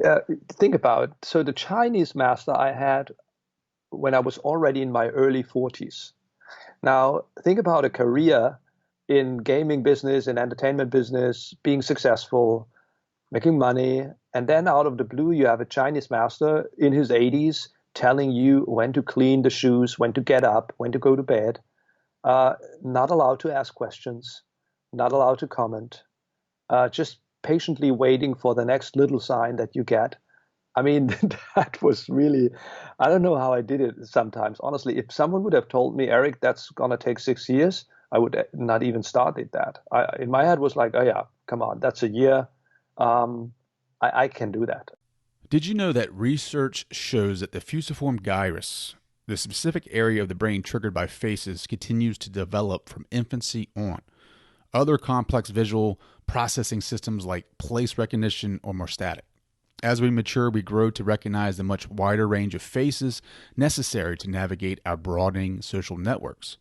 Yeah, think about it. So the Chinese master I had when I was already in my early 40s. Now, think about a career in gaming business, in entertainment business, being successful, making money, and then out of the blue, you have a Chinese master in his 80s telling you when to clean the shoes, when to get up, when to go to bed. Not allowed to ask questions, not allowed to comment, just patiently waiting for the next little sign that you get. I mean, that was really, I don't know how I did it sometimes. Honestly, if someone would have told me, Eric, that's going to take 6 years, I would not even started that. In my head was like, oh yeah, come on, that's a year. Um, I can do that. Did you know that research shows that the fusiform gyrus, the specific area of the brain triggered by faces, continues to develop from infancy on? Other complex visual processing systems like place recognition are more static. As we mature, we grow to recognize the much wider range of faces necessary to navigate our broadening social networks.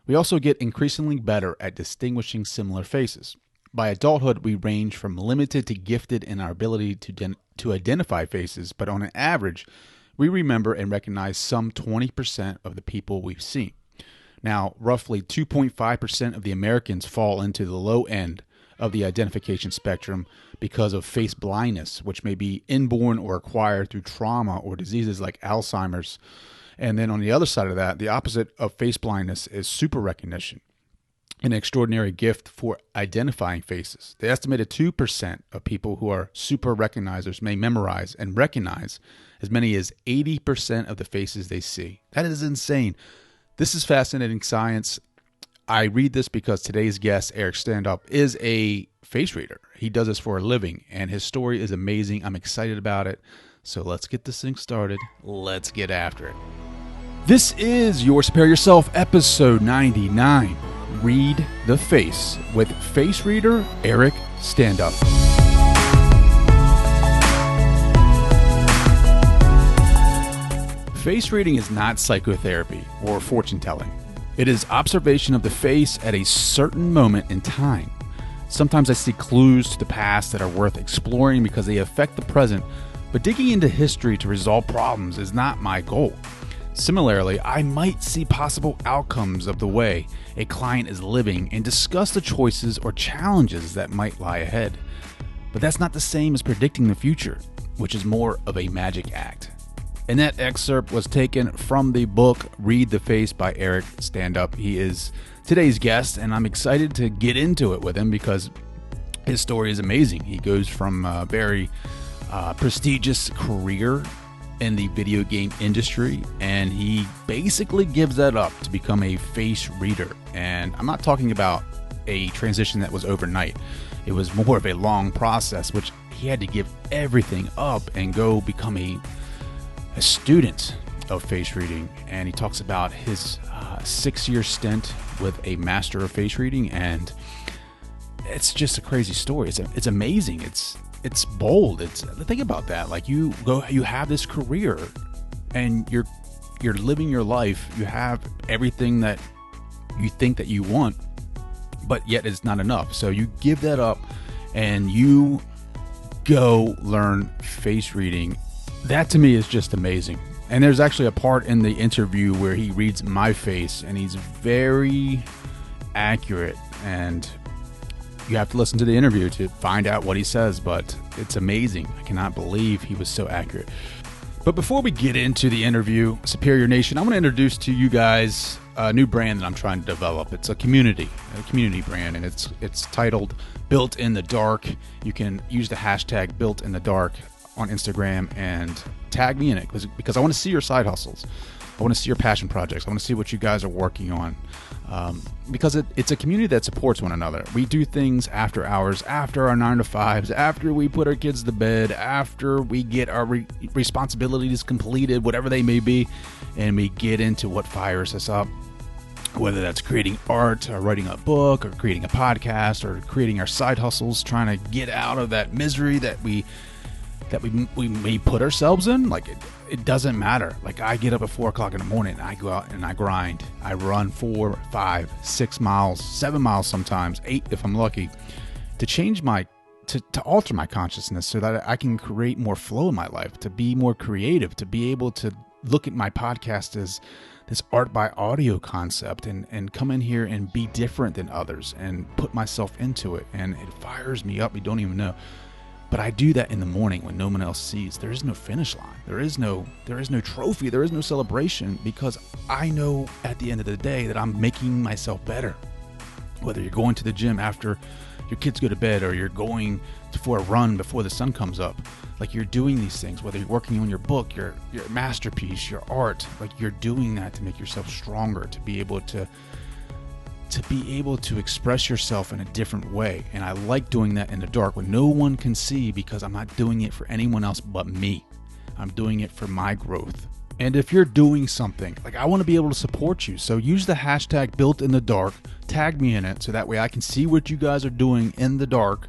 We also get increasingly better at distinguishing similar faces. By adulthood, we range from limited to gifted in our ability to identify faces, but on an average, we remember and recognize some 20% of the people we've seen. Now, roughly 2.5% of the Americans fall into the low end of the identification spectrum because of face blindness, which may be inborn or acquired through trauma or diseases like Alzheimer's. And then on the other side of that, the opposite of face blindness is super recognition, an extraordinary gift for identifying faces. The estimated 2% of people who are super recognizers may memorize and recognize as many as 80% of the faces they see. That is insane. This is fascinating science. I read this because today's guest, Eric Standop, is a face reader. He does this for a living, and his story is amazing. I'm excited about it. So let's get this thing started. Let's get after it. This is Your Superior Self, episode 99. Read the Face with face reader Eric Standop. Face reading is not psychotherapy or fortune telling. It is observation of the face at a certain moment in time. Sometimes I see clues to the past that are worth exploring because they affect the present, but digging into history to resolve problems is not my goal. Similarly, I might see possible outcomes of the way a client is living and discuss the choices or challenges that might lie ahead. But that's not the same as predicting the future, which is more of a magic act. And that excerpt was taken from the book Read the Face by Eric Standop. He is today's guest, and I'm excited to get into it with him because his story is amazing. He goes from a very prestigious career in the video game industry, and he basically gives that up to become a face reader. And I'm not talking about a transition that was overnight. It was more of a long process, which he had to give everything up and go become a student of face reading. And he talks about his 6-year stint with a master of face reading, and it's just a crazy story. It's amazing. It's bold. Think about that. Like you have this career, and you're living your life. You have everything that you think that you want, but yet it's not enough. So you give that up, and you go learn face reading. That to me is just amazing. And there's actually a part in the interview where he reads my face, and he's very accurate, and you have to listen to the interview to find out what he says, but it's amazing. I cannot believe he was so accurate. But before we get into the interview, Superior Nation, I want to introduce to you guys a new brand that I'm trying to develop. It's a community brand, and it's titled Built in the Dark. You can use the hashtag Built in the Dark on Instagram and tag me in it because I want to see your side hustles. I want to see your passion projects. I want to see what you guys are working on, because it's a community that supports one another. We do things after hours, after our 9 to 5s, after we put our kids to bed, after we get our responsibilities completed, whatever they may be, and we get into what fires us up, whether that's creating art or writing a book or creating a podcast or creating our side hustles, trying to get out of that misery that we may put ourselves in. Like it doesn't matter. Like I get up at 4 o'clock in the morning and I go out and I grind. I run 4, 5, 6 miles, 7 miles sometimes, 8 if I'm lucky, to change my to alter my consciousness so that I can create more flow in my life, to be more creative, to be able to look at my podcast as this art by audio concept and come in here and be different than others and put myself into it. And it fires me up. You don't even know. But I do that in the morning when no one else sees. There is no finish line. There is no trophy. There is no celebration, because I know at the end of the day that I'm making myself better. Whether you're going to the gym after your kids go to bed, or you're going for a run before the sun comes up, like you're doing these things, whether you're working on your book, your masterpiece, your art, like you're doing that to make yourself stronger, to be able to express yourself in a different way. And I like doing that in the dark when no one can see, because I'm not doing it for anyone else but me. I'm doing it for my growth. And if you're doing something, like, I want to be able to support you. So use the hashtag built in the dark, tag me in it, so that way I can see what you guys are doing in the dark.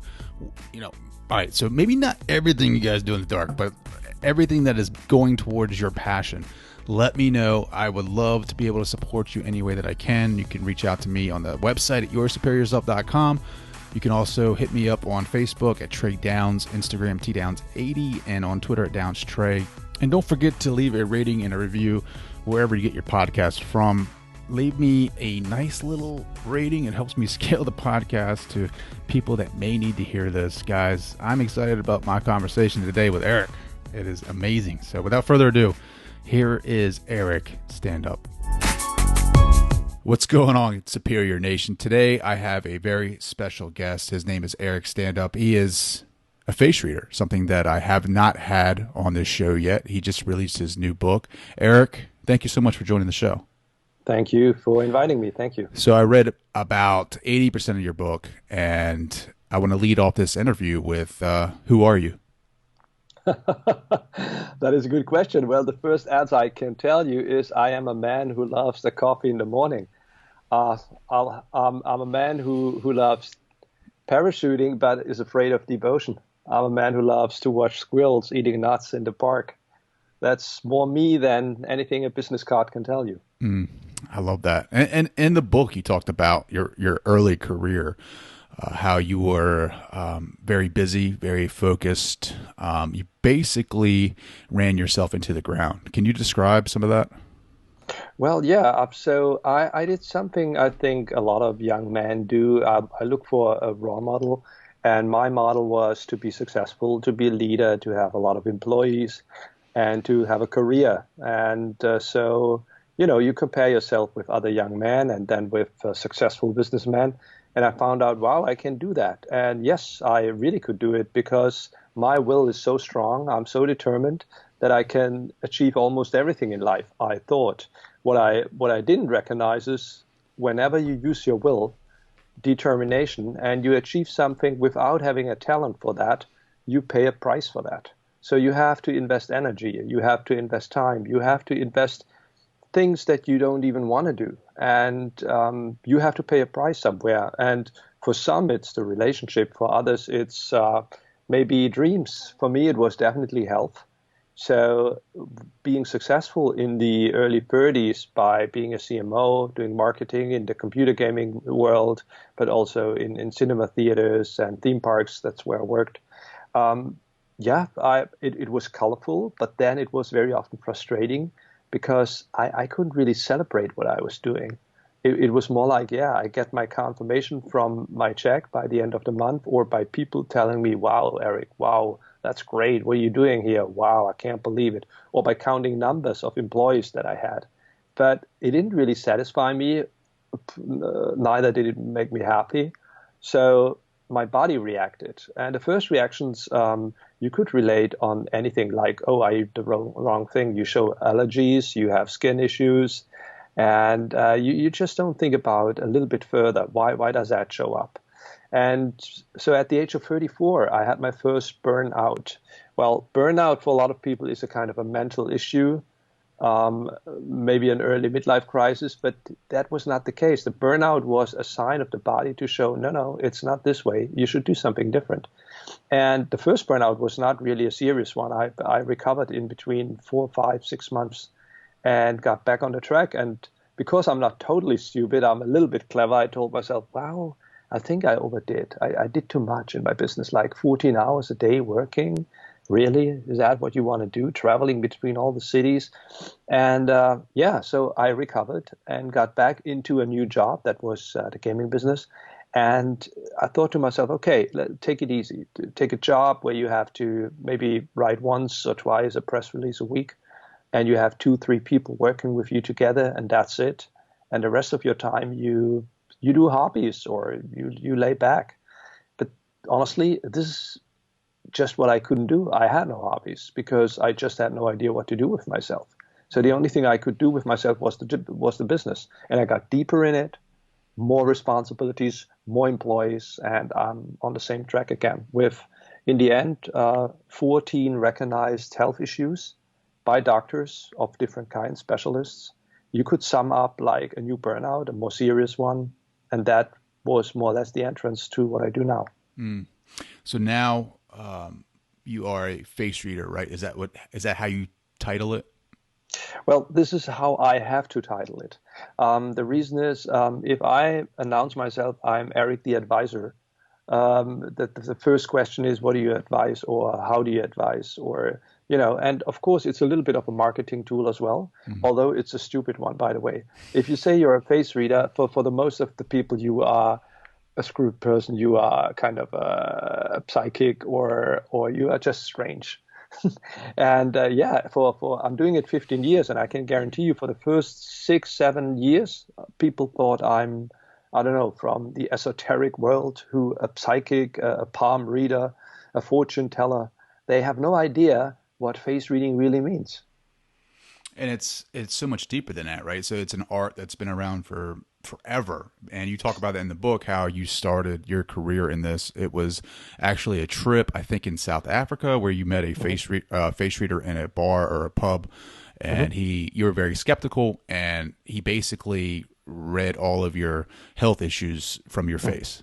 All right, so maybe not everything you guys do in the dark, but everything that is going towards your passion. Let me know. I would love to be able to support you any way that I can. You can reach out to me on the website at yoursuperiorself.com. You can also hit me up on Facebook at Trey Downs, Instagram TDowns80, and on Twitter at DownsTrey. And don't forget to leave a rating and a review wherever you get your podcast from. Leave me a nice little rating. It helps me scale the podcast to people that may need to hear this. Guys, I'm excited about my conversation today with Eric. It is amazing. So without further ado, here is Eric Standop. What's going on, Superior Nation? Today I have a very special guest. His name is Eric Standop. He is a face reader, something that I have not had on this show yet. He just released his new book. Eric, thank you so much for joining the show. Thank you for inviting me. Thank you. So I read about 80% of your book, and I want to lead off this interview with, who are you? That is a good question. Well, the first answer I can tell you is I am a man who loves the coffee in the morning. I'm a man who loves parachuting but is afraid of deep ocean. I'm a man who loves to watch squirrels eating nuts in the park. That's more me than anything a business card can tell you. I love that. And in the book, you talked about your early career, how you were very busy, very focused. You basically ran yourself into the ground. Can you describe some of that? Well, yeah. So I did something I think a lot of young men do. I look for a role model, and my model was to be successful, to be a leader, to have a lot of employees, and to have a career. And so, you compare yourself with other young men and then with successful businessmen. And I found out, wow, I can do that. And yes, I really could do it because my will is so strong. I'm so determined that I can achieve almost everything in life, I thought. What I didn't recognize is whenever you use your will, determination, and you achieve something without having a talent for that, you pay a price for that. So you have to invest energy, you have to invest time, you have to invest things that you don't even want to do. And you have to pay a price somewhere. And for some, it's the relationship. For others, it's maybe dreams. For me, it was definitely health. So being successful in the early 30s by being a CMO, doing marketing in the computer gaming world, but also in cinema theaters and theme parks, that's where I worked. It was colorful, but then it was very often frustrating because I couldn't really celebrate what I was doing. It was more like, I get my confirmation from my check by the end of the month, or by people telling me, wow, Eric, wow, that's great. What are you doing here? Wow, I can't believe it. Or by counting numbers of employees that I had. But it didn't really satisfy me. Neither did it make me happy. So my body reacted. And the first reactions you could relate on anything like, oh, I eat the wrong thing. You show allergies, you have skin issues, and you just don't think about a little bit further. Why does that show up? And so at the age of 34, I had my first burnout. Well, burnout for a lot of people is a kind of a mental issue, maybe an early midlife crisis, but that was not the case. The burnout was a sign of the body to show, no, it's not this way. You should do something different. And the first burnout was not really a serious one. I recovered in between 4, 5, 6 months and got back on the track. And because I'm not totally stupid, I'm a little bit clever. I told myself, wow, I think I overdid. I did too much in my business, like 14 hours a day working. Really? Is that what you want to do? Traveling between all the cities? And yeah, so I recovered and got back into a new job that was the gaming business. And I thought to myself, okay, take it easy. Take a job where you have to maybe write once or twice a press release a week, and you have 2, 3 people working with you together, and that's it. And the rest of your time, you do hobbies or you lay back. But honestly, this is just what I couldn't do. I had no hobbies because I just had no idea what to do with myself. So the only thing I could do with myself was the business, and I got deeper in it, more responsibilities, more employees, and I'm on the same track again with, in the end, 14 recognized health issues by doctors of different kinds, specialists. You could sum up like a new burnout, a more serious one, and that was more or less the entrance to what I do now. Mm. So now you are a face reader, right? Is that how you title it? Well, this is how I have to title it. The reason is, if I announce myself, I'm Eric the advisor, the first question is, what do you advise, or how do you advise, or, and of course, it's a little bit of a marketing tool as well, although it's a stupid one, by the way. If you say you're a face reader, for the most of the people, you are a screwed person, you are kind of a psychic, or you are just strange. And yeah, for I'm doing it 15 years, and I can guarantee you for the first 6, 7 years, people thought I don't know, from the esoteric world, who a psychic, a palm reader, a fortune teller. They have no idea what face reading really means. And it's so much deeper than that, right? So it's an art that's been around for forever. And you talk about that in the book, how you started your career in this. It was actually a trip, I think, in South Africa, where you met a face reader in a bar or a pub, and you were very skeptical, and he basically read all of your health issues from your face.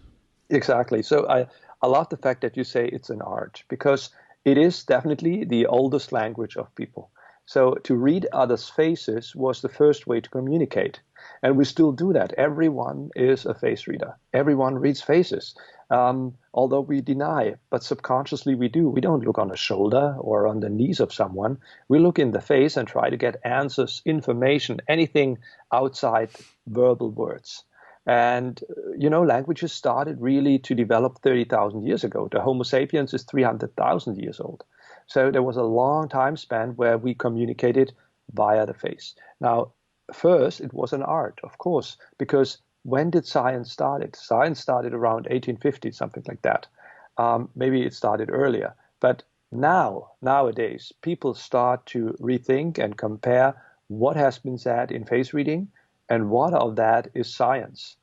Exactly. So I love the fact that you say it's an art, because it is definitely the oldest language of people. So to read others' faces was the first way to communicate. And we still do that. Everyone is a face reader. Everyone reads faces, although we deny, but subconsciously we do. We don't look on the shoulder or on the knees of someone. We look in the face and try to get answers, information, anything outside verbal words. And, languages started really to develop 30,000 years ago. The Homo sapiens is 300,000 years old. So there was a long time span where we communicated via the face. Now, first, it was an art, of course, because when did science start? Science started around 1850, something like that. Maybe it started earlier. But nowadays, people start to rethink and compare what has been said in face reading and what of that is science.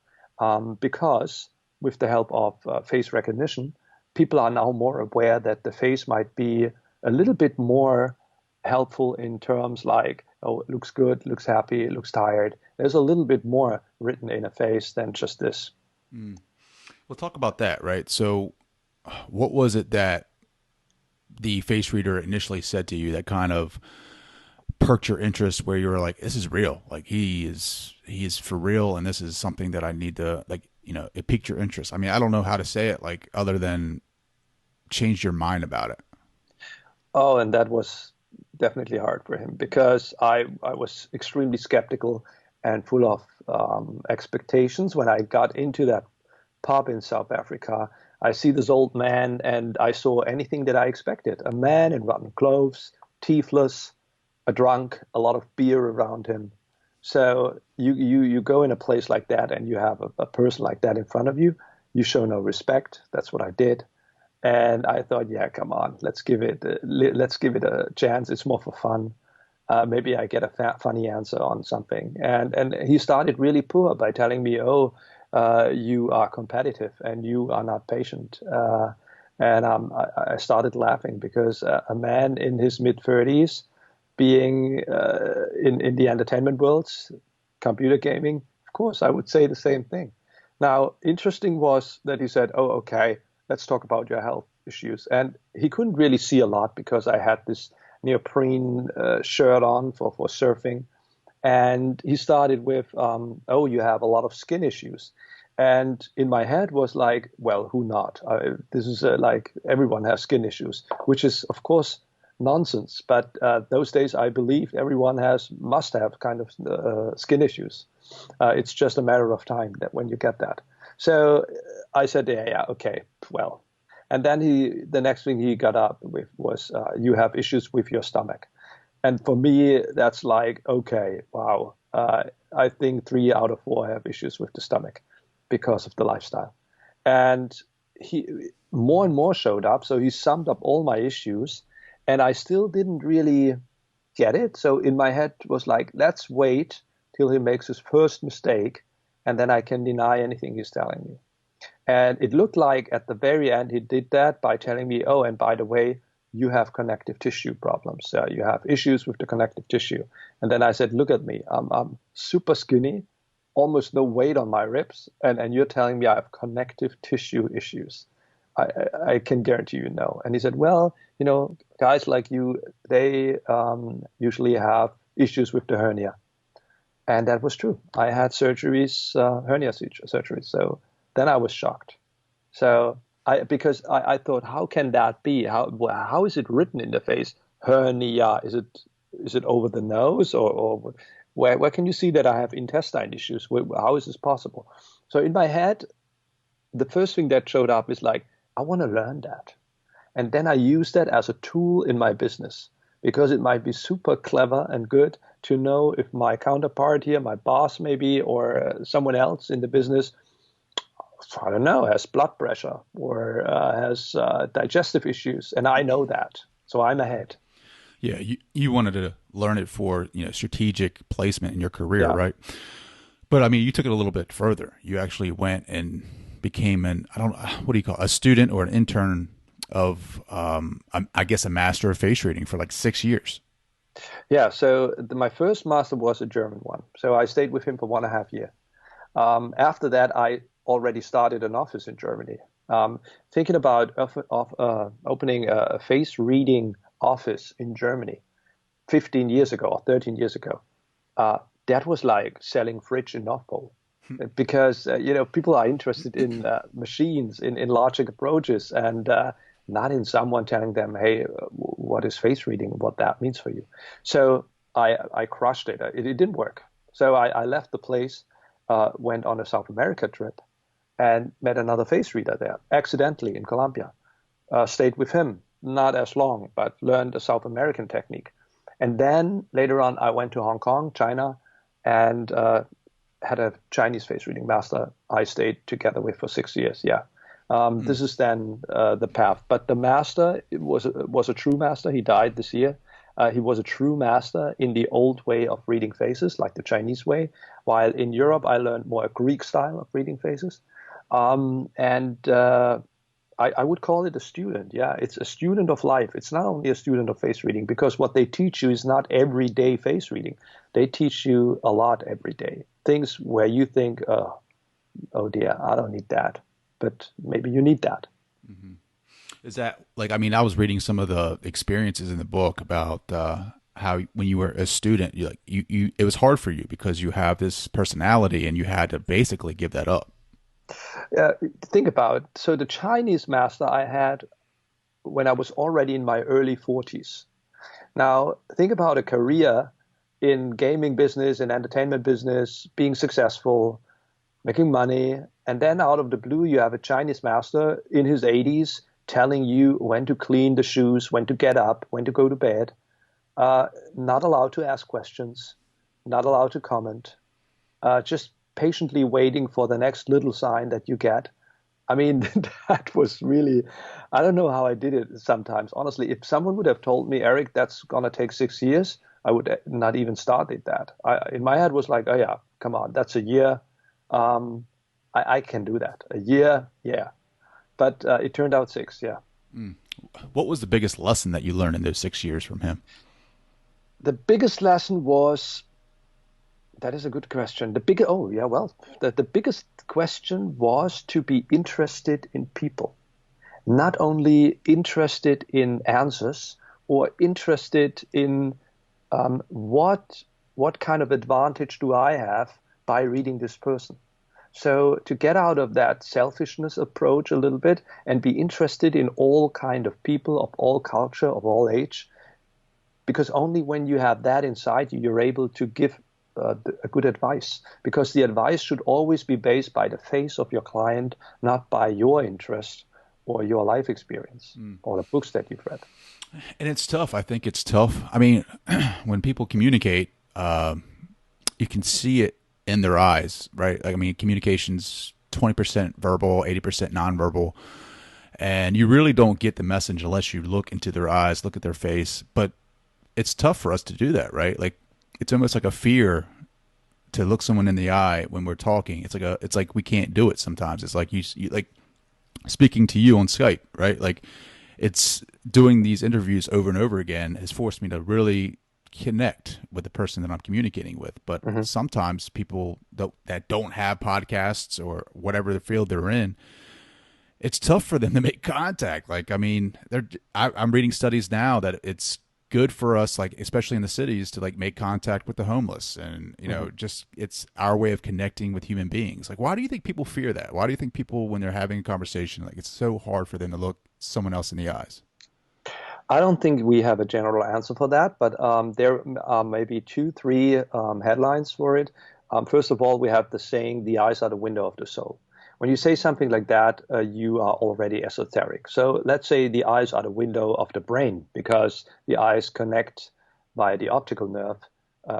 Because with the help of face recognition, people are now more aware that the face might be a little bit more helpful in terms like, oh, it looks good, looks happy, it looks tired. There's a little bit more written in a face than just this. We'll talk about that, right? So what was it that the face reader initially said to you that kind of perked your interest, where you were like, this is real, like he is for real, and this is something that I need to, like, it piqued your interest? I mean, I don't know how to say it, like, other than change your mind about it. Oh, and that was definitely hard for him, because I was extremely skeptical and full of expectations. When I got into that pub in South Africa, I see this old man, and I saw anything that I expected. A man in rotten clothes, teethless, a drunk, a lot of beer around him. So you go in a place like that, and you have a person like that in front of you. You show no respect. That's what I did. And I thought, yeah, come on, let's give it a chance. It's more for fun. Maybe I get a funny answer on something. And he started really poor by telling me, oh, you are competitive and you are not patient. And I started laughing, because a man in his mid-30s being in the entertainment worlds, computer gaming, of course, I would say the same thing. Now, interesting was that he said, oh, okay, let's talk about your health issues. And he couldn't really see a lot, because I had this neoprene shirt on for surfing. And he started with, oh, you have a lot of skin issues. And in my head was like, well, who not? This is like everyone has skin issues, which is, of course, nonsense. But those days, I believed everyone must have kind of skin issues. It's just a matter of time that when you get that. So I said, yeah, okay, well. And then the next thing he got up with was, you have issues with your stomach. And for me, that's like, okay, wow. I think 3 out of 4 have issues with the stomach because of the lifestyle. And he more and more showed up. So he summed up all my issues, and I still didn't really get it. So in my head it was like, let's wait till he makes his first mistake, and then I can deny anything he's telling me. And it looked like at the very end he did that by telling me, oh, and by the way, you have connective tissue problems. You have issues with the connective tissue. And then I said, look at me. I'm super skinny, almost no weight on my ribs. And you're telling me I have connective tissue issues. I can guarantee you no. And he said, well, guys like you, they usually have issues with the hernia. And that was true. I had surgeries, hernia surgeries. So then I was shocked. So because I thought, how can that be? How is it written in the face? Hernia, is it over the nose, or where can you see that I have intestine issues? How is this possible? So in my head, the first thing that showed up is like, I want to learn that. And then I use that as a tool in my business, because it might be super clever and good to know if my counterpart here, my boss maybe, or someone else in the business, I don't know, has blood pressure or has digestive issues. And I know that. So I'm ahead. Yeah, you wanted to learn it for strategic placement in your career, Yeah. right? But I mean, you took it a little bit further. You actually went and became a student or an intern of, I guess, a master of face reading for like 6 years. Yeah, so my first master was a German one. So I stayed with him for 1.5 years. After that, I already started an office in Germany. Thinking about opening a face reading office in Germany 15 years ago or 13 years ago. That was like selling fridge in North Pole, because people are interested in machines, in logic approaches, and not in someone telling them, hey, what is face reading, what that means for you. So I crushed it. It didn't work. So I left the place, went on a South America trip, and met another face reader there, accidentally in Colombia. Stayed with him, not as long, but learned a South American technique. And then later on, I went to Hong Kong, China, and had a Chinese face reading master I stayed together with for 6 years. Yeah. This is then the path. But the master was a true master. He died this year. He was a true master in the old way of reading faces, like the Chinese way, while in Europe I learned more a Greek style of reading faces. I would call it a student. Yeah, it's a student of life. It's not only a student of face reading, because what they teach you is not everyday face reading. They teach you a lot every day. Things where you think, oh dear, I don't need that. But maybe you need that. Mm-hmm. Is that I was reading some of the experiences in the book about how when you were a student, you it was hard for you because you have this personality and you had to basically give that up. Think about it. So the Chinese master I had when I was already in my early 40s. Now, think about a career in gaming business, in entertainment business, being successful, making money, and then out of the blue, you have a Chinese master in his 80s telling you when to clean the shoes, when to get up, when to go to bed, not allowed to ask questions, not allowed to comment, just patiently waiting for the next little sign that you get. I mean, that was really, I don't know how I did it sometimes. Honestly, if someone would have told me, Eric, that's going to take 6 years, I would not even started that. In my head was like, oh yeah, come on, that's a year. I can do that. A year, yeah. But it turned out 6, yeah. Mm. What was the biggest lesson that you learned in those 6 years from him? The biggest lesson was, that is a good question. The biggest question was to be interested in people, not only interested in answers or interested in what kind of advantage do I have by reading this person. So to get out of that selfishness approach a little bit and be interested in all kind of people of all culture, of all age, because only when you have that inside you, you're able to give a good advice, because the advice should always be based by the face of your client, not by your interest or your life experience or the books that you've read. And it's tough. I think it's tough. I mean, when people communicate, you can see it in their eyes, right? Like, I mean, communication's 20% verbal, 80% nonverbal. And you really don't get the message unless you look into their eyes, look at their face. But it's tough for us to do that, right? Like, it's almost like a fear to look someone in the eye when we're talking. It's like we can't do it sometimes. It's like you like speaking to you on Skype, right? Like, it's doing these interviews over and over again has forced me to really connect with the person that I'm communicating with. But sometimes people that don't have podcasts or whatever the field they're in, it's tough for them to make contact. Like, I mean, I'm reading studies now that it's good for us, like, especially in the cities, to like make contact with the homeless, and just it's our way of connecting with human beings. Like, why do you think people fear that? Why do you think people, when they're having a conversation, like, it's so hard for them to look someone else in the eyes? I don't think we have a general answer for that, but there are maybe two, three headlines for it. First of all, we have the saying, the eyes are the window of the soul. When you say something like that, you are already esoteric. So let's say the eyes are the window of the brain, because the eyes connect via the optical nerve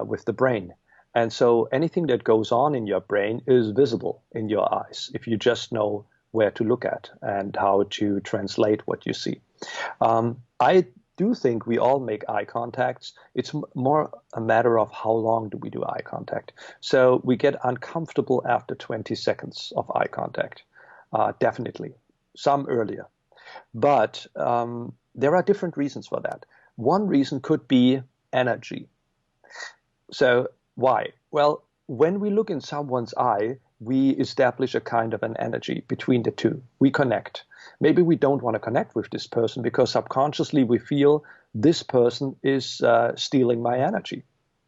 with the brain. And so anything that goes on in your brain is visible in your eyes if you just know where to look at and how to translate what you see. I do think we all make eye contacts. It's more a matter of how long do we do eye contact. So we get uncomfortable after 20 seconds of eye contact, definitely. Some earlier. But there are different reasons for that. One reason could be energy. So why? Well, when we look in someone's eye, we establish a kind of an energy between the two. We connect. Maybe we don't want to connect with this person because subconsciously we feel this person is stealing my energy,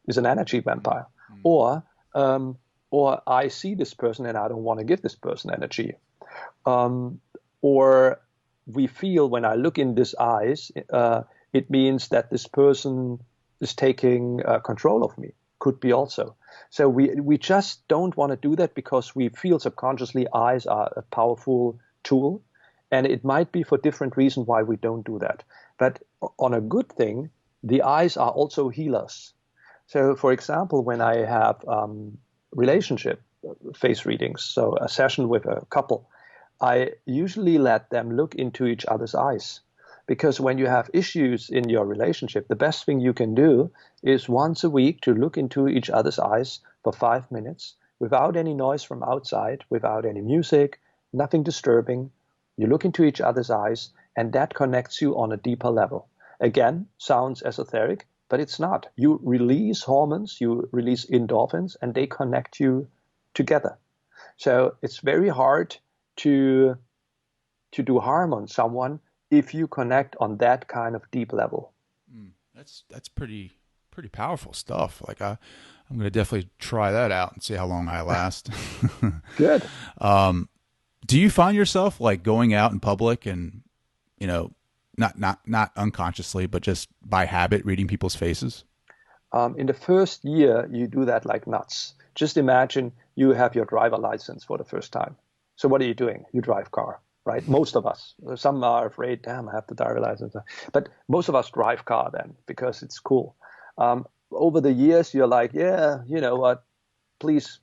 is an energy vampire. Or I see this person and I don't want to give this person energy. Or we feel when I look in this eyes, it means that this person is taking control of me. Could be also. So we just don't want to do that because we feel subconsciously eyes are a powerful tool. And it might be for different reasons why we don't do that. But on a good thing, the eyes are also healers. So, for example, when I have relationship face readings, so a session with a couple, I usually let them look into each other's eyes. Because when you have issues in your relationship, the best thing you can do is once a week to look into each other's eyes for 5 minutes without any noise from outside, without any music, nothing disturbing. You look into each other's eyes, and that connects you on a deeper level. Again, sounds esoteric, but it's not. You release hormones, you release endorphins, and they connect you together. So it's very hard to do harm on someone if you connect on that kind of deep level. That's pretty powerful stuff. Like, I'm going to definitely try that out and see how long I last. Good. Do you find yourself like going out in public and, not unconsciously, but just by habit, reading people's faces? In the first year, you do that like nuts. Just imagine you have your driver license for the first time. So what are you doing? You drive car, right? Most of us. Some are afraid, damn, I have the driver license. But most of us drive car then because it's cool. Over the years, you're like, yeah, you know what? Please,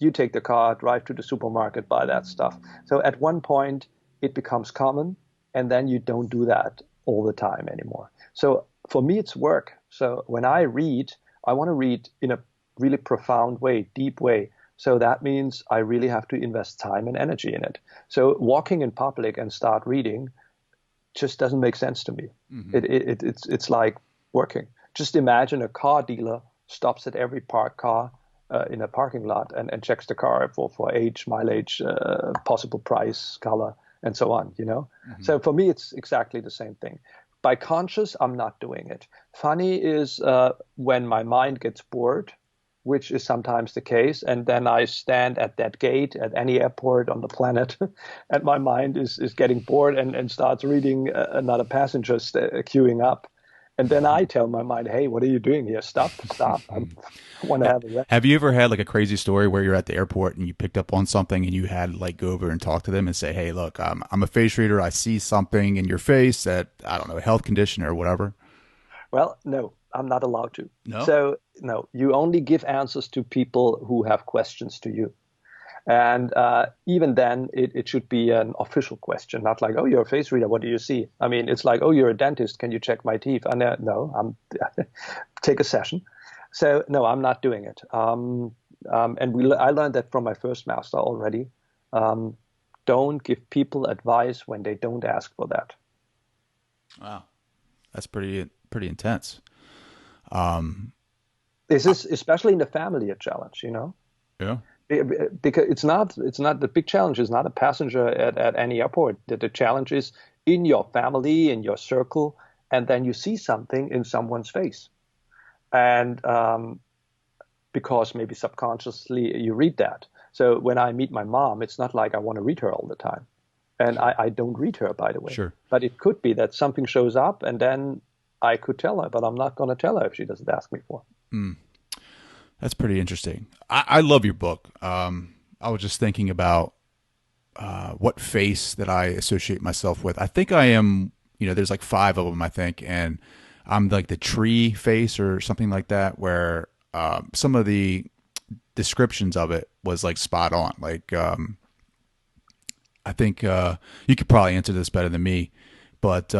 you take the car, drive to the supermarket, buy that stuff. So at one point, it becomes common, and then you don't do that all the time anymore. So for me, it's work. So when I read, I want to read in a really profound way, deep way. So that means I really have to invest time and energy in it. So walking in public and start reading just doesn't make sense to me. It's like working. Just imagine a car dealer stops at every parked car in a parking lot and checks the car for age, mileage, possible price, color, and so on, So for me, it's exactly the same thing. By conscious, I'm not doing it. Funny is when my mind gets bored, which is sometimes the case. And then I stand at that gate at any airport on the planet, and my mind is getting bored and starts reading another passenger queuing up. And then I tell my mind, hey, what are you doing here? Stop. I want to have a rest. Have you ever had like a crazy story where you're at the airport and you picked up on something and you had to like go over and talk to them and say, hey, look, I'm a face reader. I see something in your face that, I don't know, a health condition or whatever? Well, no, I'm not allowed to. No? So, no, you only give answers to people who have questions to you. And even then, it should be an official question, not like, oh, you're a face reader. What do you see? I mean, it's like, oh, you're a dentist. Can you check my teeth? And no, I'm take a session. So no, I'm not doing it. And I learned that from my first master already. Don't give people advice when they don't ask for that. Wow, that's pretty intense. This is especially in the family a challenge, you know. Yeah. Because it's not the big challenge is not a passenger at any airport. The challenge is in your family, in your circle, and then you see something in someone's face. And because maybe subconsciously you read that. So when I meet my mom, it's not like I want to read her all the time. And I don't read her, by the way. Sure. But it could be that something shows up and then I could tell her, but I'm not going to tell her if she doesn't ask me for. Mm. That's pretty interesting. I love your book. I was just thinking about what face that I associate myself with. I think I am, there's like 5 of them, I think. And I'm like the tree face or something like that, where some of the descriptions of it was like spot on. Like, I think you could probably answer this better than me, but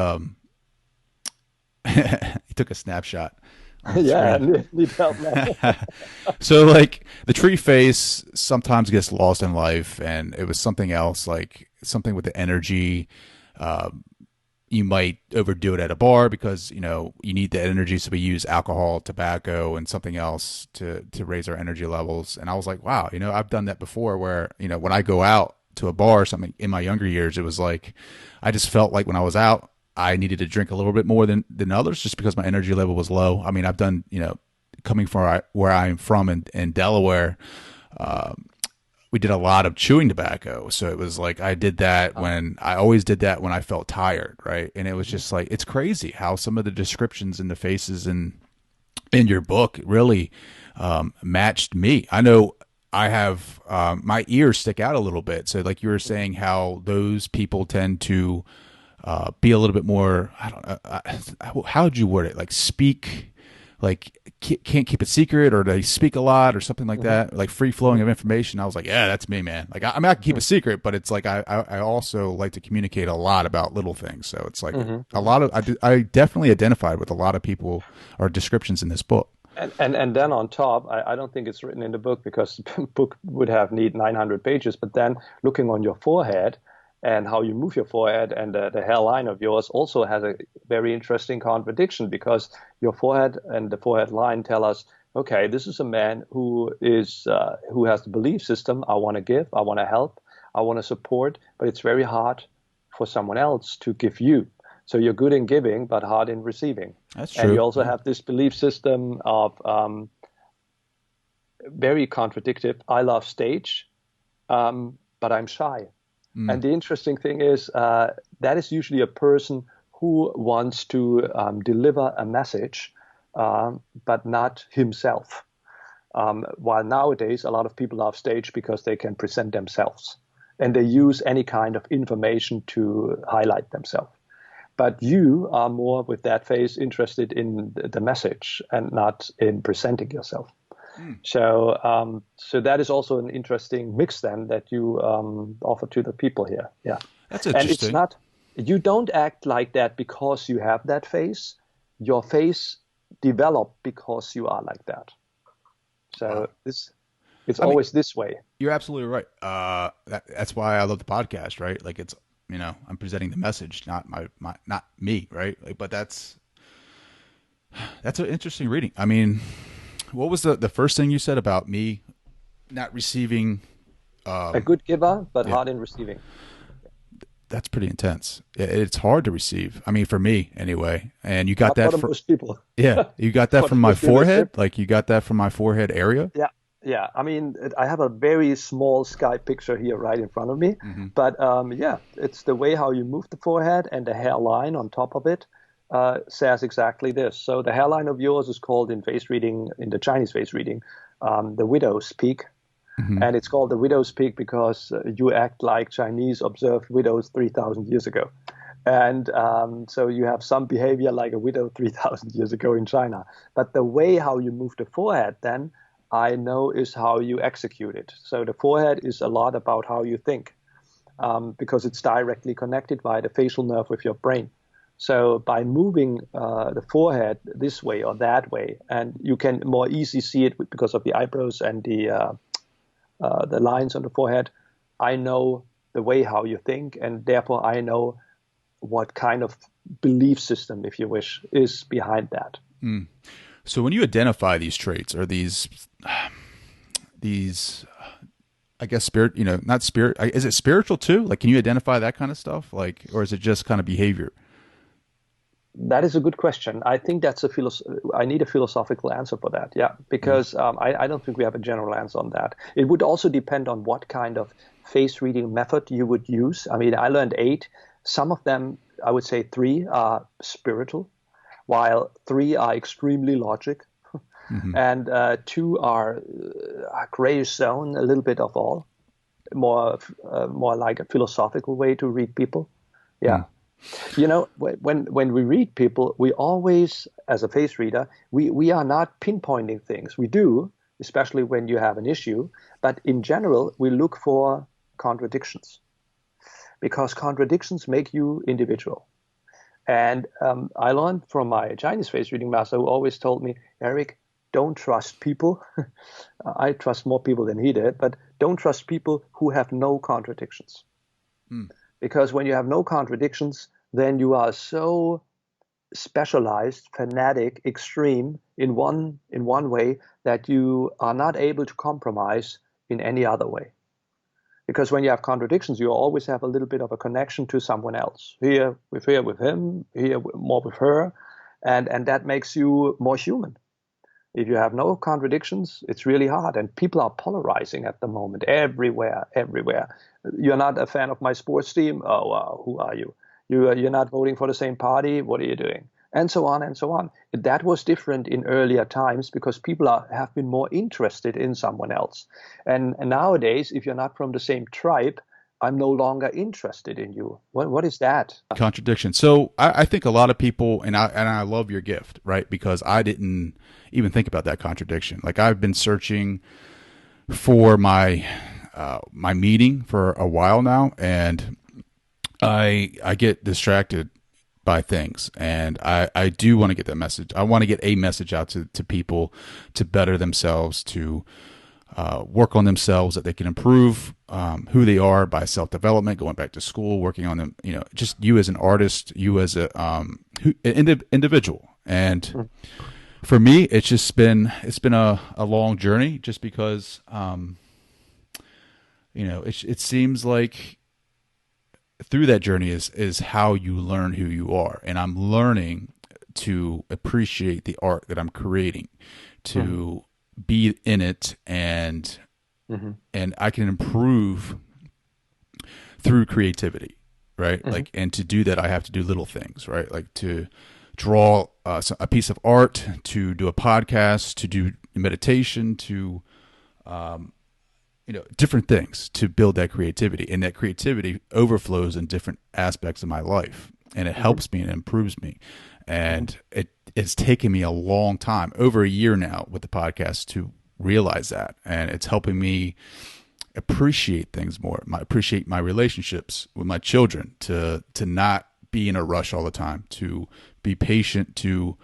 he took a snapshot. Yeah, need help now. So like the tree face sometimes gets lost in life, and it was something else, like something with the energy. You might overdo it at a bar because you need the energy, so we use alcohol, tobacco, and something else to raise our energy levels. And I was like, wow, I've done that before, where when I go out to a bar or something in my younger years, it was like I just felt like when I was out, I needed to drink a little bit more than others just because my energy level was low. I mean, I've done, coming from where I'm from in Delaware, we did a lot of chewing tobacco. So it was like I always did that when I felt tired, right? And it was just like, it's crazy how some of the descriptions in the faces in your book really matched me. I know I have my ears stick out a little bit. So like you were saying, how those people tend to be a little bit more, I don't know, how would you word it? Like speak, like can't keep a secret, or they speak a lot or something like that, like free flowing of information. I was like, yeah, that's me, man. Like I mean, I can keep a secret, but it's like, I also like to communicate a lot about little things. So it's like a lot of, I definitely identified with a lot of people or descriptions in this book. And then on top, I don't think it's written in the book because the book would need 900 pages, but then looking on your forehead, and how you move your forehead and the hairline of yours also has a very interesting contradiction, because your forehead and the forehead line tell us, okay, this is a man who has the belief system, I want to give, I want to help, I want to support, but it's very hard for someone else to give you. So you're good in giving, but hard in receiving. That's true. And you also have this belief system of very contradictive. I love stage, but I'm shy. And the interesting thing is that is usually a person who wants to deliver a message, but not himself. While nowadays, a lot of people love stage because they can present themselves, and they use any kind of information to highlight themselves. But you are more with that face interested in the message and not in presenting yourself. So that is also an interesting mix then that you offer to the people here. Yeah, that's interesting. And it's not, you don't act like that because you have that face. Your face developed because you are like that. So it's always this way. You're absolutely right. That's why I love the podcast, right? Like it's, I'm presenting the message, not not me, right? Like, but that's an interesting reading. I mean, what was the first thing you said about me not receiving? A good giver, but hard in receiving. that's pretty intense. It's hard to receive. I mean, for me anyway. And you got Not for that the for most people. yeah, you got that For the from my most people, forehead. Like you got that from my forehead area. yeah, yeah. I mean, I have a very small sky picture here right in front of me, Hmm. but yeah, it's the way how you move the forehead and the hairline on top of it says exactly this. So the hairline of yours is called in face reading, in the Chinese face reading, the widow's peak. Hmm. And it's called the widow's peak because you act like Chinese observed widows 3,000 years ago. And so you have some behavior like a widow 3,000 years ago in China. But the way how you move the forehead then, I know is how you execute it. So the forehead is a lot about how you think because it's directly connected via the facial nerve with your brain. So by moving the forehead this way or that way, and you can more easily see it because of the eyebrows and the lines on the forehead, I know the way how you think, and therefore I know what kind of belief system, if you wish, is behind that. Mm. So when you identify these traits or these, I guess spirit, not spirit, is it spiritual too? Like, can you identify that kind of stuff? Like, or is it just kind of behavior? That is a good question. I think that's I need a philosophical answer for that. Yeah, Mm. because I don't think we have a general answer on that. It would also depend on what kind of face reading method you would use. I mean, I learned 8. Some of them, I would say 3 are spiritual, while 3 are extremely logic, Hmm. and 2 are a grayish zone, a little bit of all, more like a philosophical way to read people. Yeah. Mm. When we read people, we always, as a face reader, we are not pinpointing things. We do, especially when you have an issue, but in general, we look for contradictions because contradictions make you individual. And I learned from my Chinese face reading master who always told me, Eric, don't trust people. I trust more people than he did, but don't trust people who have no contradictions. Mm. Because when you have no contradictions, then you are so specialized, fanatic, extreme in one way that you are not able to compromise in any other way. Because when you have contradictions, you always have a little bit of a connection to someone else. Here with him, here more with her, and that makes you more human. If you have no contradictions, it's really hard. And people are polarizing at the moment, everywhere, everywhere. You're not a fan of my sports team? Oh, wow, who are you? You're not voting for the same party? What are you doing? And so on and so on. That was different in earlier times because people have been more interested in someone else. And nowadays, if you're not from the same tribe, I'm no longer interested in you. What is that? Contradiction. So I think a lot of people, and I love your gift, right? Because I didn't even think about that contradiction. Like I've been searching for my meaning for a while now, and I get distracted by things, and I do want to get that message. I want to get a message out to people to better themselves, to work on themselves, that they can improve who they are by self-development, going back to school, working on them, just you as an artist, you as an individual. And for me, it's been a long journey, just because it seems like through that journey is how you learn who you are. And I'm learning to appreciate the art that I'm creating, to be in it, and I can improve through creativity, right? Like, and to do that, I have to do little things, right? Like to draw a piece of art, to do a podcast, to do meditation, to different things to build that creativity, and that creativity overflows in different aspects of my life, and it helps me and improves me. And it's taken me a long time, over a year now with the podcast, to realize that. And it's helping me appreciate things more, appreciate my relationships with my children, to not be in a rush all the time, to be patient, to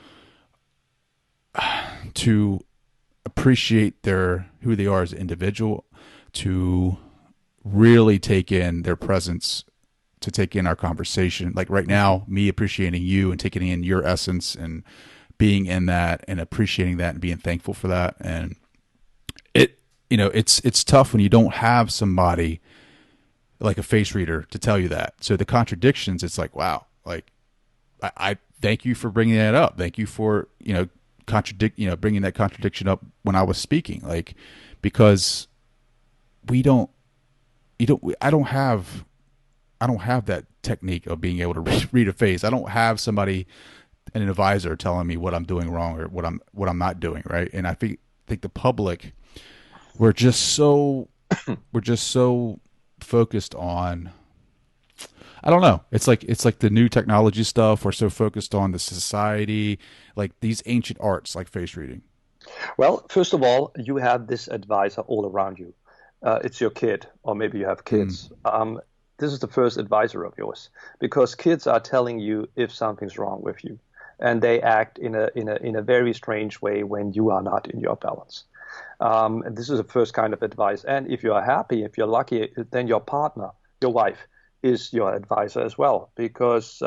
appreciate who they are as an individual, to really take in their presence, to take in our conversation. Like right now, me appreciating you and taking in your essence and being in that and appreciating that and being thankful for that. And it's tough when you don't have somebody like a face reader to tell you that. So the contradictions, it's like, wow, like I thank you for bringing that up. Thank you for, bringing that contradiction up when I was speaking, like, because I don't have that technique of being able to read a face. I don't have somebody, an advisor, telling me what I'm doing wrong or what I'm not doing right. And I think the public, we're just so focused on, I don't know. It's like the new technology stuff. We're so focused on the society, like these ancient arts like face reading. Well, first of all, you have this advisor all around you. It's your kid, or maybe you have kids. This is the first advisor of yours, because kids are telling you if something's wrong with you, and they act in a very strange way when you are not in your balance. And this is the first kind of advice. And if you are happy, if you're lucky, then your partner, your wife, is your advisor as well, because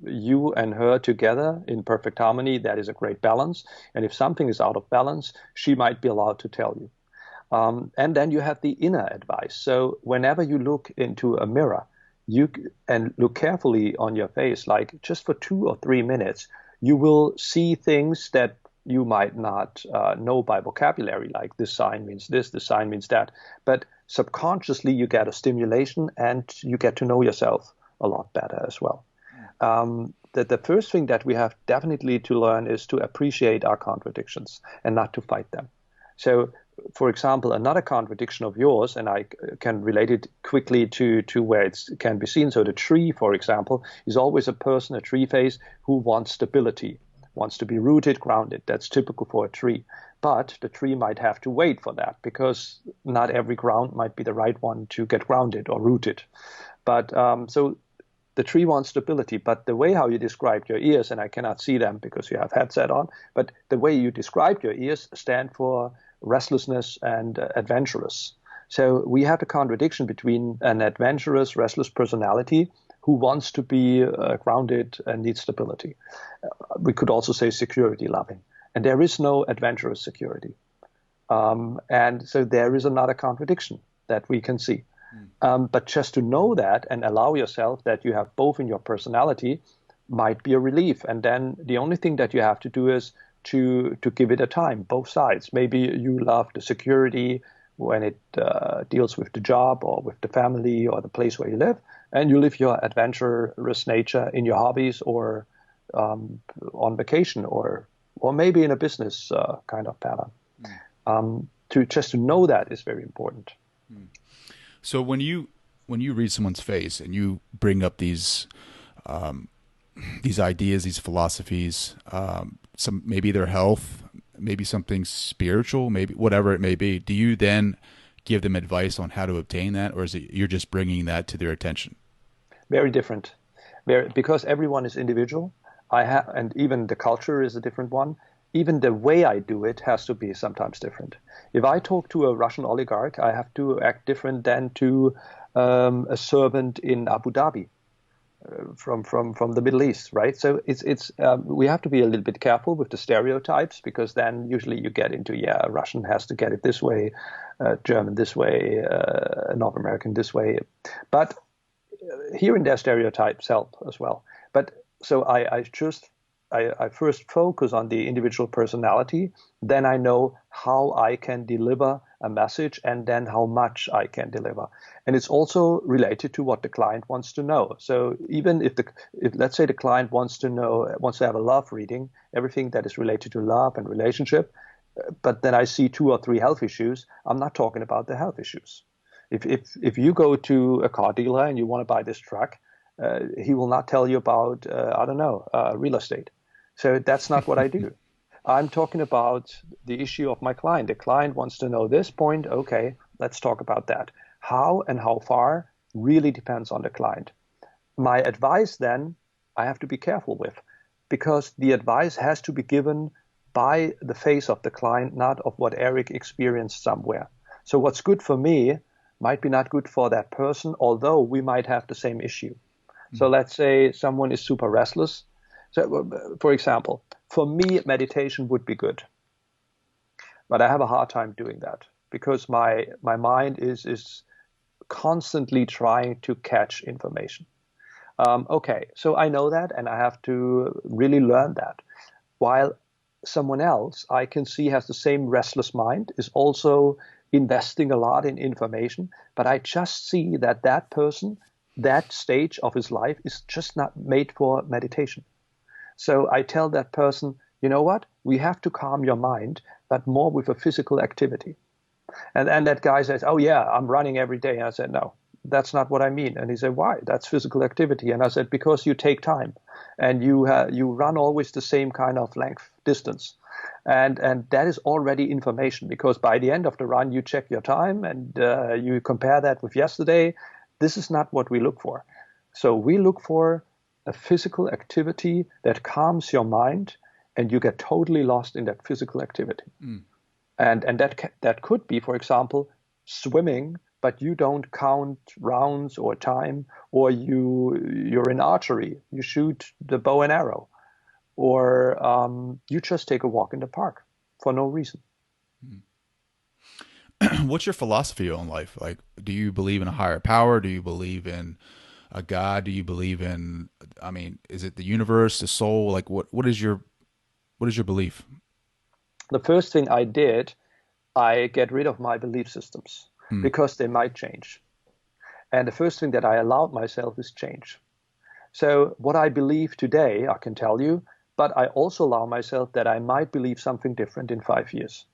you and her together in perfect harmony, that is a great balance. And if something is out of balance, she might be allowed to tell you. And then you have the inner advice. So whenever you look into a mirror, and look carefully on your face, like just for 2 or 3 minutes, you will see things that you might not know by vocabulary, like this sign means this sign means that. But subconsciously, you get a stimulation and you get to know yourself a lot better as well. The first thing that we have definitely to learn is to appreciate our contradictions and not to fight them. So, for example, another contradiction of yours, and I can relate it quickly to where it can be seen. So the tree, for example, is always a person, a tree face, who wants stability, wants to be rooted, grounded. That's typical for a tree. But the tree might have to wait for that, because not every ground might be the right one to get grounded or rooted. But so the tree wants stability, but the way how you described your ears, and I cannot see them because you have headset on, but the way you described your ears stand for restlessness and adventurous. So we have a contradiction between an adventurous, restless personality who wants to be grounded and needs stability. We could also say security loving. And there is no adventurous security. And so there is another contradiction that we can see. But just to know that and allow yourself that you have both in your personality might be a relief. And then the only thing that you have to do is to give it a time, both sides. Maybe you love the security when it deals with the job or with the family or the place where you live, and you live your adventurous nature in your hobbies or on vacation or maybe in a business kind of pattern. To know that is very important. So when you read someone's face and you bring up these ideas, these philosophies, some maybe their health, maybe something spiritual, maybe whatever it may be, do you then give them advice on how to obtain that, or is it you're just bringing that to their attention? Very different, because everyone is individual. And even the culture is a different one. Even the way I do it has to be sometimes different. If I talk to a Russian oligarch, I have to act different than to a servant in Abu Dhabi. From the Middle East, right? So it's we have to be a little bit careful with the stereotypes, because then usually you get into Russian has to get it this way, German this way, North American this way, but hearing their stereotypes help as well. But so I first focus on the individual personality, then I know how I can deliver a message and then how much I can deliver. And it's also related to what the client wants to know. So even if let's say the client wants to have a love reading, everything that is related to love and relationship, but then I see 2 or 3 health issues, I'm not talking about the health issues. If you go to a car dealer and you want to buy this truck, he will not tell you about, real estate. So that's not what I do. I'm talking about the issue of my client. The client wants to know this point. Okay, let's talk about that. How and how far really depends on the client. My advice then, I have to be careful with, because the advice has to be given by the face of the client, not of what Eric experienced somewhere. So what's good for me might be not good for that person, although we might have the same issue. So let's say someone is super restless. So, for example, for me, meditation would be good. But I have a hard time doing that because my mind is constantly trying to catch information. Okay, so I know that, and I have to really learn that. While someone else I can see has the same restless mind, is also investing a lot in information, but I just see that that person, that stage of his life is just not made for meditation. So I tell that person, you know what? We have to calm your mind, but more with a physical activity. And that guy says, oh, yeah, I'm running every day. And I said, no, that's not what I mean. And he said, why? That's physical activity. And I said, because you take time and you run always the same kind of length distance. And that is already information, because by the end of the run, you check your time and you compare that with yesterday. This is not what we look for. So we look for a physical activity that calms your mind, and you get totally lost in that physical activity. Mm. And that could be, for example, swimming, but you don't count rounds or time, or you're in archery, you shoot the bow and arrow, or you just take a walk in the park for no reason. What's your philosophy on life? Like, do you believe in a higher power? Do you believe in a God? Do you believe in, I mean, is it the universe, the soul? Like, what is your belief? The first thing I did, I get rid of my belief systems because they might change. And the first thing that I allowed myself is change. So what I believe today, I can tell you, but I also allow myself that I might believe something different in 5 years.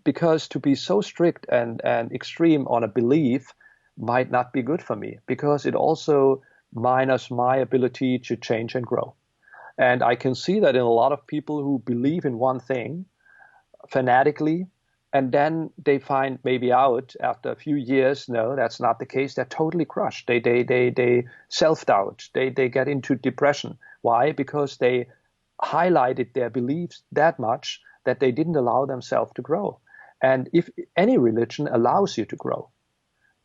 Because to be so strict and extreme on a belief might not be good for me, because it also minus my ability to change and grow. And I can see that in a lot of people who believe in one thing fanatically, and then they find maybe out after a few years, no, that's not the case. They're totally crushed. They self-doubt. They get into depression. Why? Because they highlighted their beliefs that much that they didn't allow themselves to grow. And if any religion allows you to grow,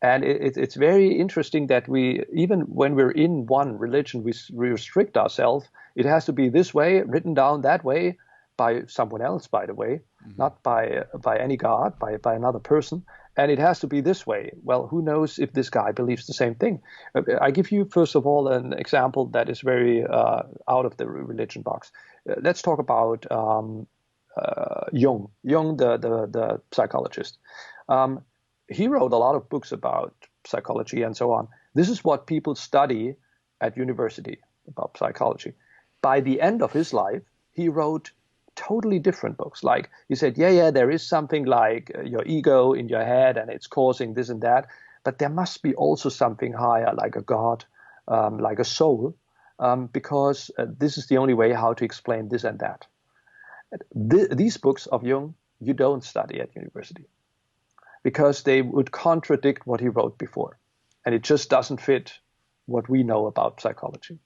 and it's very interesting that we, even when we're in one religion, we restrict ourselves. It has to be this way, written down that way by someone else, by the way, not by any God, by another person. And it has to be this way. Well, who knows if this guy believes the same thing? I give you, first of all, an example that is very out of the religion box. Let's talk about Jung, the psychologist. He wrote a lot of books about psychology and so on. This is what people study at university about psychology. By the end of his life, he wrote totally different books. Like he said, yeah, there is something like your ego in your head and it's causing this and that, but there must be also something higher, like a God, like a soul, because this is the only way how to explain this and that. These books of Jung, you don't study at university, because they would contradict what he wrote before. And it just doesn't fit what we know about psychology.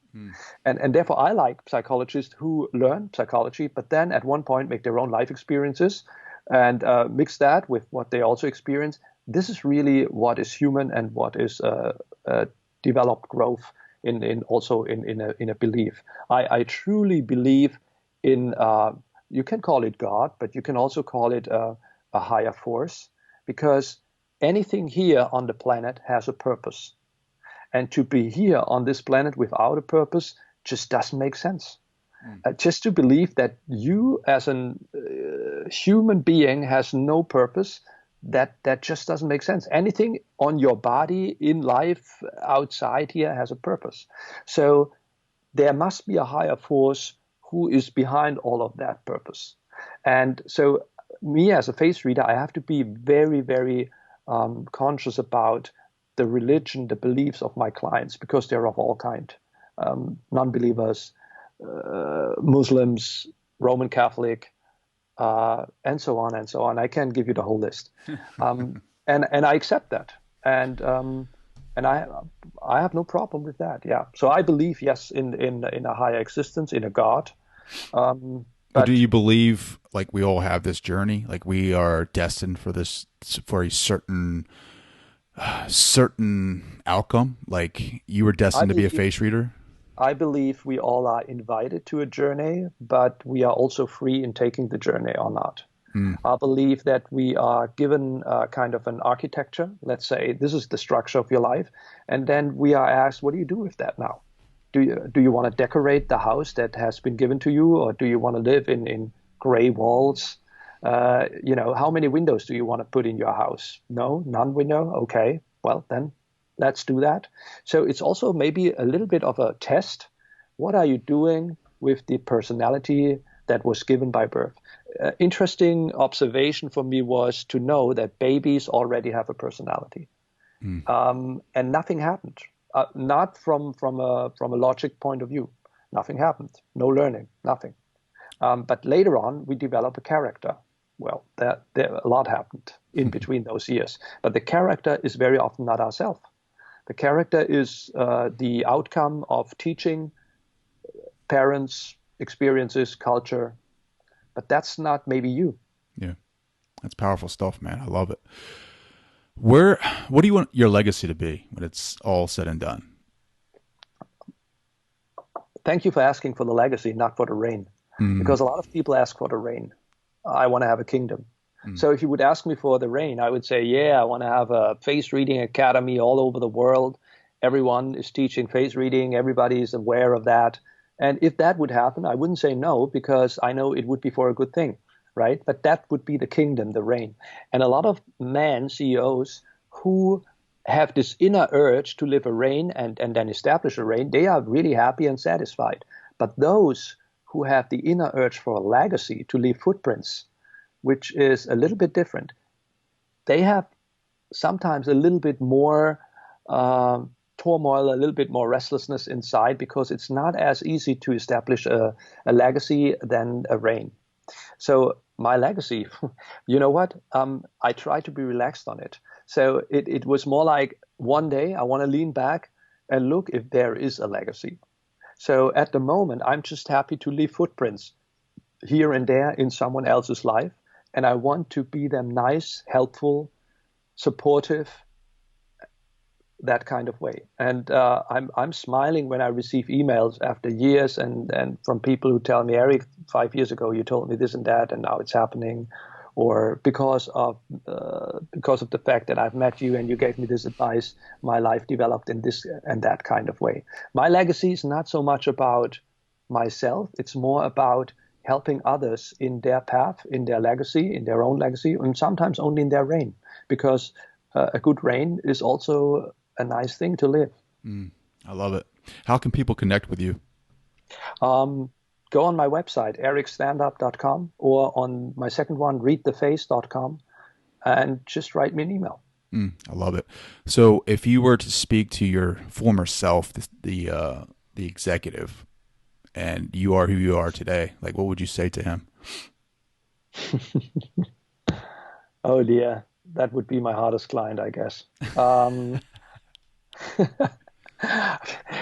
And therefore, I like psychologists who learn psychology, but then at one point make their own life experiences and mix that with what they also experience. This is really what is human and what is developed growth in a belief. I truly believe in, you can call it God, but you can also call it a higher force, because anything here on the planet has a purpose. And to be here on this planet without a purpose just doesn't make sense. Just to believe that you as a human being has no purpose, that just doesn't make sense. Anything on your body, in life, outside here has a purpose. So there must be a higher force who is behind all of that purpose. And so me as a face reader, I have to be very, very conscious about the religion, the beliefs of my clients, because they're of all kind. Non-believers, Muslims, Roman Catholic, and so on and so on. I can't give you the whole list. And I accept that. And I have no problem with that. Yeah. So I believe, yes, in a higher existence, in a God. But do you believe, like, we all have this journey, like we are destined for this, for a certain outcome? Like you were destined to be a face reader? I believe we all are invited to a journey, but we are also free in taking the journey or not. I believe that we are given kind of an architecture. Let's say this is the structure of your life, and then we are asked, what do you do with that now? Do you want to decorate the house that has been given to you, or do you want to live in gray walls? How many windows do you want to put in your house? No, none window. Okay, well then let's do that. So it's also maybe a little bit of a test. What are you doing with the personality that was given by birth? Interesting observation for me was to know that babies already have a personality, and nothing happened. Not from a logic point of view. Nothing happened. No learning. Nothing. But later on, we develop a character. Well, a lot happened in between those years. But the character is very often not ourselves. The character is the outcome of teaching, parents, experiences, culture. But that's not maybe you. Yeah, that's powerful stuff, man. I love it. What do you want your legacy to be when it's all said and done? Thank you for asking for the legacy, not for the reign. Because a lot of people ask for the reign. I want to have a kingdom. So if you would ask me for the reign, I would say, yeah, I want to have a face reading academy all over the world. Everyone is teaching face reading. Everybody is aware of that. And if that would happen, I wouldn't say no, because I know it would be for a good thing, right? But that would be the kingdom, the reign. And a lot of men, CEOs, who have this inner urge to live a reign and then establish a reign, they are really happy and satisfied. But those who have the inner urge for a legacy, to leave footprints, which is a little bit different, they have sometimes a little bit more turmoil, a little bit more restlessness inside, because it's not as easy to establish a legacy than a reign. So my legacy, you know what? I try to be relaxed on it. So it was more like one day I want to lean back and look if there is a legacy. So at the moment, I'm just happy to leave footprints here and there in someone else's life. And I want to be them nice, helpful, supportive, that kind of way. And I'm smiling when I receive emails after years and from people who tell me, Eric, 5 years ago you told me this and that, and now it's happening, or because of the fact that I've met you and you gave me this advice, my life developed in this and that kind of way. My legacy is not so much about myself; it's more about helping others in their path, in their legacy, in their own legacy, and sometimes only in their reign, because a good reign is also a nice thing to live. I love it. How can people connect with you? Go on my website, ericstandup.com, or on my second one, readtheface.com, and just write me an email. I love it. So if you were to speak to your former self, the executive, and you are who you are today, like what would you say to him? Oh dear, that would be my hardest client, I guess.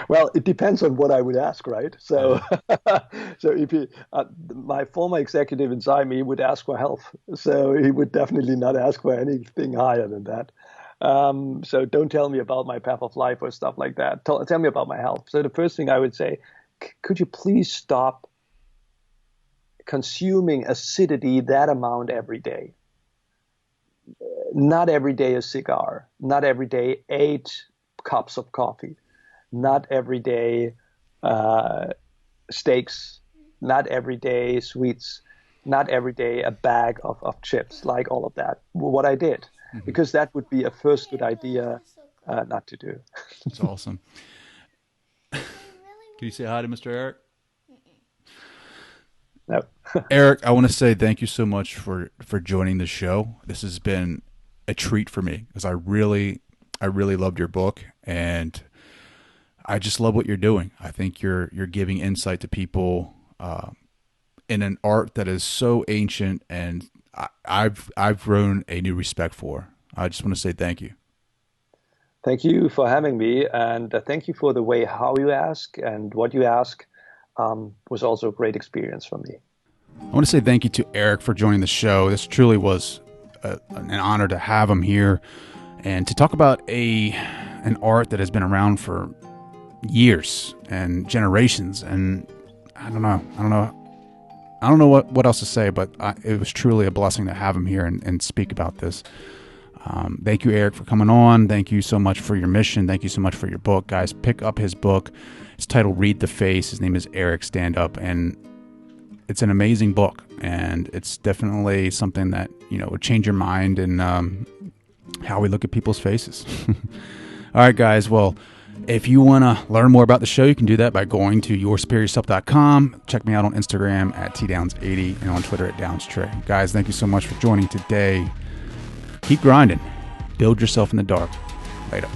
Well, it depends on what I would ask, right? So, so if my former executive inside me would ask for help, so he would definitely not ask for anything higher than that. So don't tell me about my path of life or stuff like that. Tell me about my health. So the first thing I would say, could you please stop consuming acidity that amount every day? Not every day a cigar, not every day 8 cups of coffee, not every day steaks, not every day sweets, not every day a bag of chips, like all of that. What I did, because that would be a first good idea not to do. That's awesome. Can you say hi to Mr. Eric? No. Eric, I want to say thank you so much for joining the show. This has been a treat for me because I really loved your book, and I just love what you're doing. I think you're giving insight to people in an art that is so ancient, and I've grown a new respect for. I just want to say thank you. Thank you for having me, and thank you for the way how you ask and what you ask. Was also a great experience for me. I want to say thank you to Eric for joining the show. This truly was an honor to have him here and to talk about an art that has been around for years and generations. And I don't know I don't know what else to say, but it was truly a blessing to have him here and speak about this. Thank you, Eric, for coming on. Thank you so much for your mission. Thank you so much for your book. Guys, pick up his book. It's titled Read the Face. His name is Eric Standop, and it's an amazing book, and it's definitely something that, would change your mind and how we look at people's faces. All right, guys. Well, if you want to learn more about the show, you can do that by going to yoursuperiorself.com. Check me out on Instagram at tdowns80 and on Twitter at downstrey. Guys, thank you so much for joining today. Keep grinding. Build yourself in the dark. Later.